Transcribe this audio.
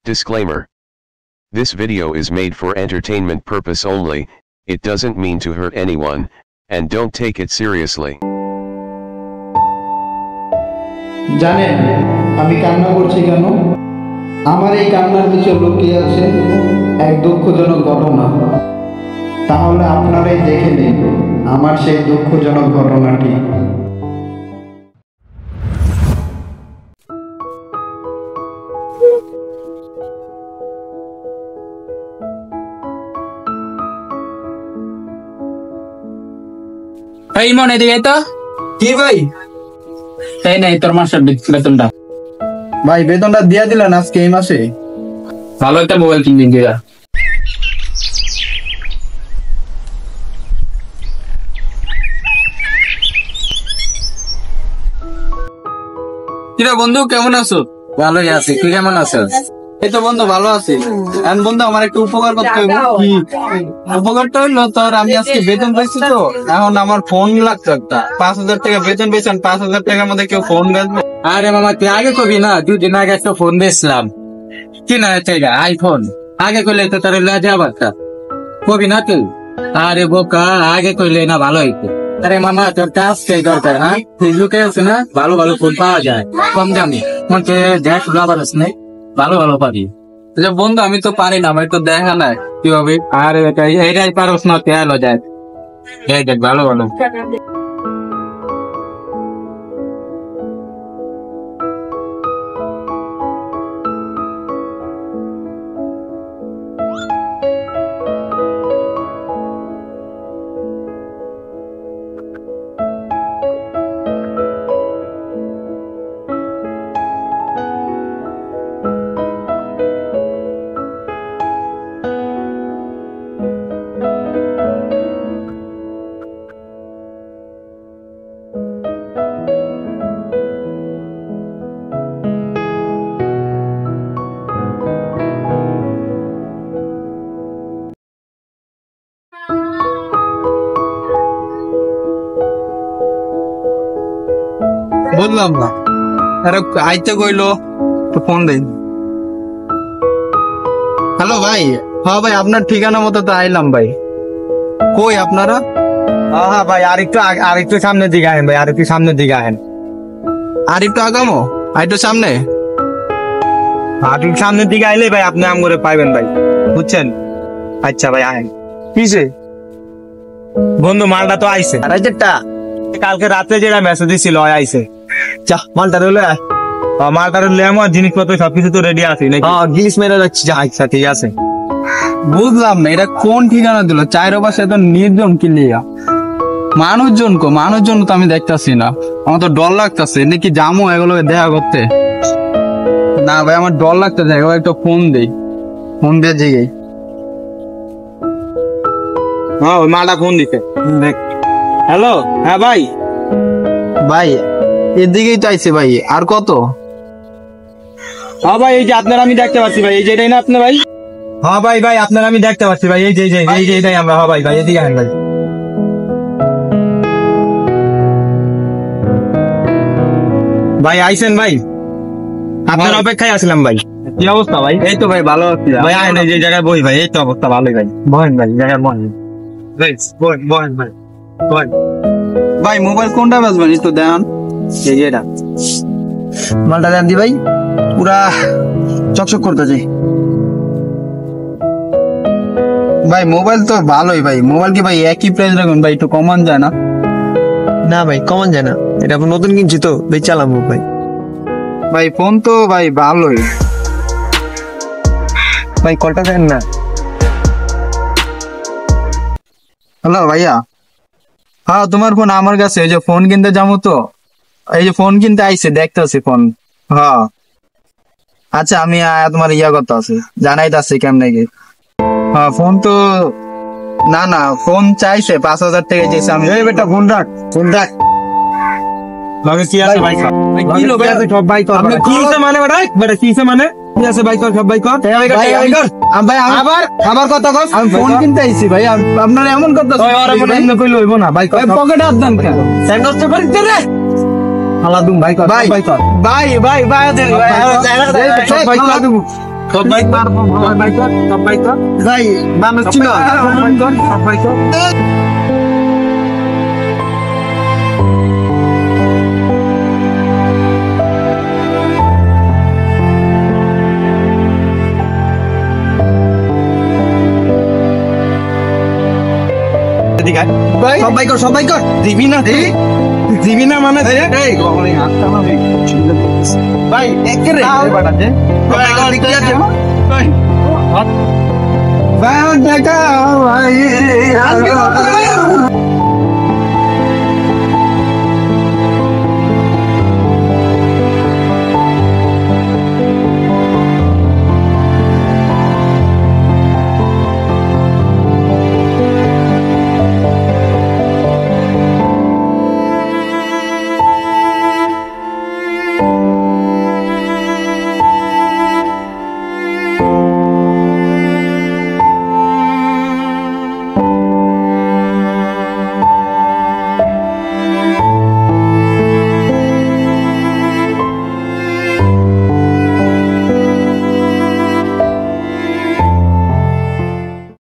Disclaimer. This video is made for entertainment purpose only, it doesn't mean to hurt anyone, and don't take it seriously. জানেন আমি কান্না করছি কেন? আমার এই কান্নার পিছনে লুকিয়ে আছে এক দুঃখজনক ঘটনা। তাহলে আপনারাই দেখে নিন আমার সেই দুঃখজনক ঘটনাটি। এই মনে দিকে তো কি ভাই? এই নাই তোর মাসের বেতনটা। ভাই বেতনটা দিয়া দিলেন আজকে এই মাসে? ভালো একটা মোবাইল কিনে দিয়া। কিরে বন্ধু কেমন আছো? ভালোই আছি, তুই কেমন আছো? এই তো বন্ধু ভালো আছি। এখন বন্ধু আমার একটা উপকার করতে হবে। কি উপকারটা হইলো, তোর আমি আজকে বেতন পাইছি তো, এখন আমার ফোন লাগতো একটা। 5,000 টাকা বেতন পেয়েছেন, 5,000 টাকার মধ্যে কেউ ফোন বেচবে? আরে মামা তুই আগে কবি না, 2 দিন আগে একটা ফোন দিয়েছিলাম, কি না আইফোন। আগে কইলে তো তার লাজা বার্তা কবি না তুই। আরে বোকা, আগে কইলে না ভালো হইতো। আরে মামা তোর কাজ কে দরকার? হ্যাঁ ফেসবুকে আছে না ভালো ভালো ফোন পাওয়া যায় কম দামে, মনে দেখ লাভার আছে নাই, ভালো ভালো পাবি। বন্ধু আমি তো পারি না, আমার তো দেখা নাই কিভাবে। আরে এইটাই পারস না, তেল যায় এই দেখ ভালো ভালো। বললাম না আরে আইতে কইলো তো ফোন দেই। হ্যালো ভাই, হ্যাঁ ভাই আপনার ঠিকানা মতো তো আইলাম ভাই। কই আপনারা? হ্যাঁ ভাই আরেকটু সামনের দিকে আহেন ভাই, আরেকটু সামনের দিকে আহেন। আর একটু আগামো, আর একটু সামনে। আরেকটু সামনের দিকে আইলে ভাই আপনি আম করে পাইবেন ভাই, বুঝছেন? আচ্ছা ভাই আহেন। কিসে বন্ধু মালটা তো আইছে, কালকে রাতে যেটা মেসেজ দিছিল আইছে। যা মালটা রইলে মালটা রইলে আমার জিনিসপত্র সবকিছু তো রেডি আছে নাকি? গিস মেরে যাচ্ছি। আচ্ছা ঠিক আছে। বুঝলাম না এটা কোন ঠিকানা দিল, চাইরো পাশে তো নির্জন কিলিয়া। মানুষজন তো আমি দেখতাছি না, আমার তো ডর লাগতেছে। নাকি জামু এগুলো দেখা করতে? না ভাই আমার ডর লাগতেছে, এগুলো একটা ফোন দেই, ফোন দিয়ে জিগে। হ্যাঁ ওই মালটা ফোন দিতে দেখ। হ্যালো, হ্যাঁ ভাই। ভাই এদিকেই তো আইছে ভাই, আর কত? হ্যাঁ ভাই এই যে আপনার আমি দেখতে পাচ্ছি ভাই, এই যে এটাই না আপনার ভাই? হ্যাঁ ভাই ভাই আপনার আমি দেখতে পাচ্ছি ভাই, এই যে এটাই আমরা। হ্যাঁ ভাই ভাই এদিকে আহেন ভাই। ভাই আইছেন ভাই, আপনার অপেক্ষায় আসলাম ভাই। কি অবস্থা ভাই? এই তো ভাই ভালো আছি ভাই আহেন, এই যে জায়গায় বই ভাই, এই তো অবস্থা ভালোই ভাই। বহেন ভাই জায়গায় বহেন বহেন ভাই বহেন। ভাই মোবাইল কোনটা বাজবেন একটু দেন। এই যে এটা মালটা দেন দি ভাই, পুরা চকচক করতেছে। ভাই মোবাইল তো ভালোই ভাই, মোবাইল কি ভাই একই প্রাইস রাখুন ভাই, একটু কমান যায় না? না ভাই কমন যায় না, এটা নতুন কিনছি তো বেশ চালাবো ভাই। ভাই ফোন তো ভাই ভালোই। ভাই কলটা দেন না। হ্যালো ভাইয়া, হ্যাঁ তোমার ফোন আমার কাছে, এই যে ফোন কিনতে যাবো তো, এই যে ফোন কিনতে আইছে দেখতেছি ফোন। হ্যাঁ আচ্ছা আমি তোমার ইয়া করতে আছি, জানাইতাছি কেমনে কি। হ্যাঁ ফোন তো না ফোন চাইছে 5,000 টাকা চাইছে। আমি এই বেটা ফোন রাখ, ফোন রাখ। লগে কি আছে ভাই? কি লো ভাই? সব ভাই কর। আপনি কি আছে মানে বেটা কি আছে মানে? কি আছে ভাই কর, সব ভাই কর। ভাই আবার কথা কস। আমি ফোন কিনতে আইছি ভাই, আপনারা এমন কথা কইলো হইব না ভাই। পকেটে হাত দেন কেন? স্যান্ডউইচ তো করিস রে। হালা দুম ভাই কর, ভাই ভাই কর। ভাই সব ভাই কর, সব ভাই কর, সব ভাই কর। ভাই মানুষ ছিল সব ভাই কর, সব ভাই কর। এদিকে আয়। সব ভাই কর দিবি না তুই? দিবি না মানে এই ভাই একে রে বাটাতে ভাই কর কি আছে ভাই ভাই আমার টাকা ভাই